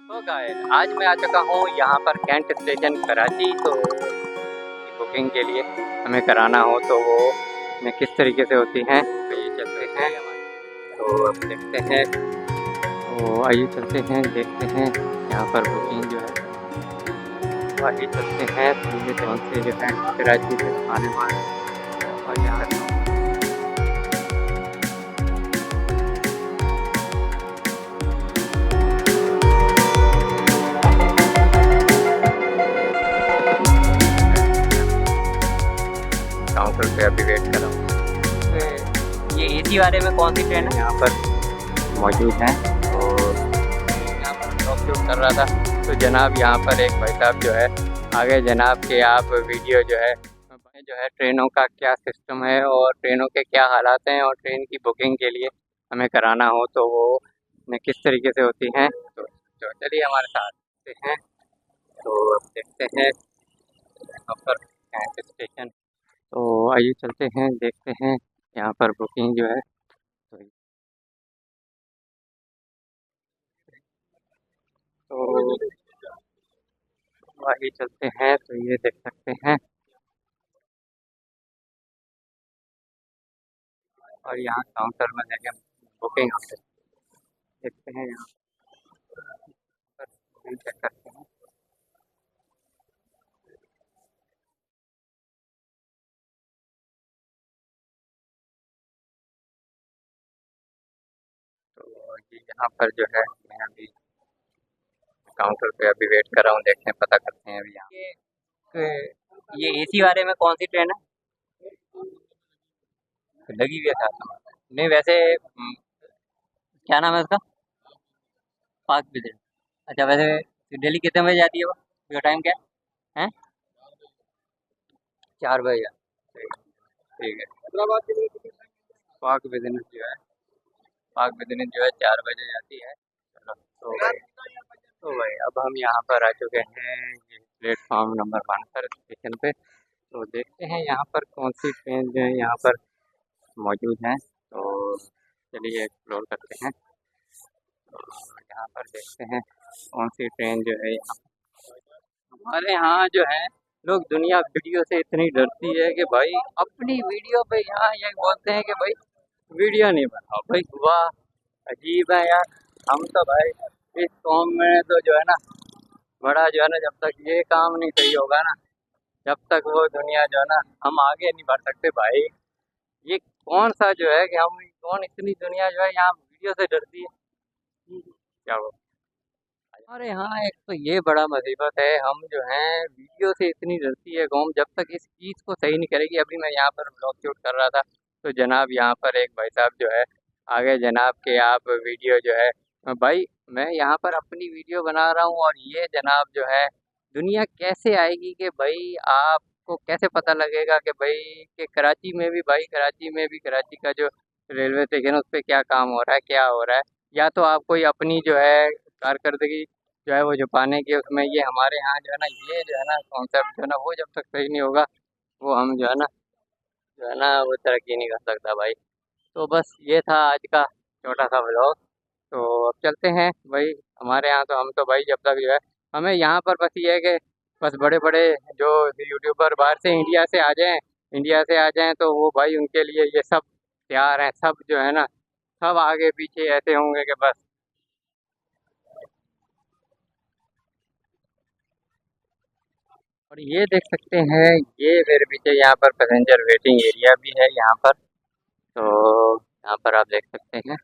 तो गाइस आज मैं आ चुका हूँ यहाँ पर कैंट स्टेशन कराची। तो बुकिंग के लिए हमें कराना हो तो वो किस तरीके से होती हैं तो ये चलते हैं। तो अब देखते हैं, तो आइए चलते हैं देखते हैं यहाँ पर बुकिंग जो है। तो आइए चलते हैं, तो ये कौन से जो है कराची से आने वाले और यहाँ काउंटर पे अभी वेट कर रहा हूँ। तो ये एसी वाले में कौन सी ट्रेन है यहाँ पर मौजूद हैं। तो यहाँ पर ब्लॉग शूट कर रहा था, तो जनाब यहाँ पर एक भाई साहब जो है आगे जनाब के आप वीडियो जो है ट्रेनों का क्या सिस्टम है और ट्रेनों के क्या हालात हैं और ट्रेन की बुकिंग के लिए हमें कराना हो तो वो किस तरीके से होती हैं। तो चलिए हमारे साथ हैं, तो अब देखते हैं यहाँ पर कैंट स्टेशन। तो आइए चलते हैं देखते हैं यहाँ पर बुकिंग जो है। तो आइए चलते हैं, तो ये देख सकते हैं और यहाँ काउंटर में जाके बुकिंग होते देखते हैं। यहाँ पर बुकिंग चेक करते हैं। तो ये यहाँ पर जो है मैं अभी काउंटर पे अभी वेट कर रहा हूँ, देखते हैं पता करते हैं अभी यहाँ ये एसी वाले में कौन सी ट्रेन है लगी हुई है साथ में। नहीं वैसे क्या नाम है उसका, पाँच बजे। अच्छा वैसे डेली कितने बजे जाती है वो, उसका टाइम क्या है? 4 बजे। ठीक है। पाक बिजनेस जो है, पाक बिजनेस जो है 4 बजे जाती है। चलो तो भाई अब हम यहाँ पर आ चुके हैं ये प्लेटफॉर्म नंबर 1 पर स्टेशन पे। तो देखते हैं यहाँ पर कौन सी ट्रेन जो है यहाँ पर मौजूद हैं। तो चलिए एक्सप्लोर करते हैं। तो यहाँ पर देखते हैं कौन सी ट्रेन जो है यहाँ। हमारे यहाँ जो है लोग दुनिया वीडियो से इतनी डरती है कि भाई अपनी वीडियो पे यहाँ ये बोलते हैं कि भाई वीडियो नहीं बनाओ भाई। वाह अजीब है यार। हम तो भाई इस कौम में तो जो है ना बड़ा जो है ना, जब तक ये काम नहीं सही होगा ना जब तक वो दुनिया जो है ना हम आगे नहीं बढ़ सकते भाई। ये कौन सा जो है कि हम कौन इतनी दुनिया जो है यहाँ वीडियो से डरती है क्या वो। हमारे यहाँ एक तो ये बड़ा मुसीबत है, हम जो हैं वीडियो से इतनी डरती है कौम, जब तक इस चीज़ को सही नहीं करेगी। अभी मैं यहाँ पर ब्लॉग शूट कर रहा था, तो जनाब यहाँ पर एक भाई साहब जो है आगे जनाब के आप वीडियो जो है भाई मैं यहाँ पर अपनी वीडियो बना रहा हूँ और ये जनाब जो है दुनिया कैसे आएगी कि भाई आपको कैसे पता लगेगा कि भाई कि कराची में भी भाई कराची का जो रेलवे स्टेशन है उस पर क्या काम हो रहा है क्या हो रहा है। या तो आप कोई अपनी जो है कारकर्दगी जो है वो छुपाने की उसमें, ये हमारे यहाँ जो है ना ये जो है ना कॉन्सेप्ट जो है ना वो जब तक सही नहीं होगा वो हम जो है ना वो तरक्की नहीं कर सकता भाई। तो बस ये था आज का छोटा सा व्लॉग। तो अब चलते हैं भाई हमारे यहाँ। तो हम तो भाई जब तक जो है हमें यहाँ पर बस ये है कि बस बड़े बड़े जो यूट्यूबर बाहर से इंडिया से आ जाएं तो वो भाई उनके लिए ये सब तैयार हैं, सब जो है ना सब आगे पीछे ऐसे होंगे कि बस। और ये देख सकते हैं ये मेरे पीछे यहाँ पर पैसेंजर वेटिंग एरिया भी है यहाँ पर। तो यहाँ पर आप देख सकते हैं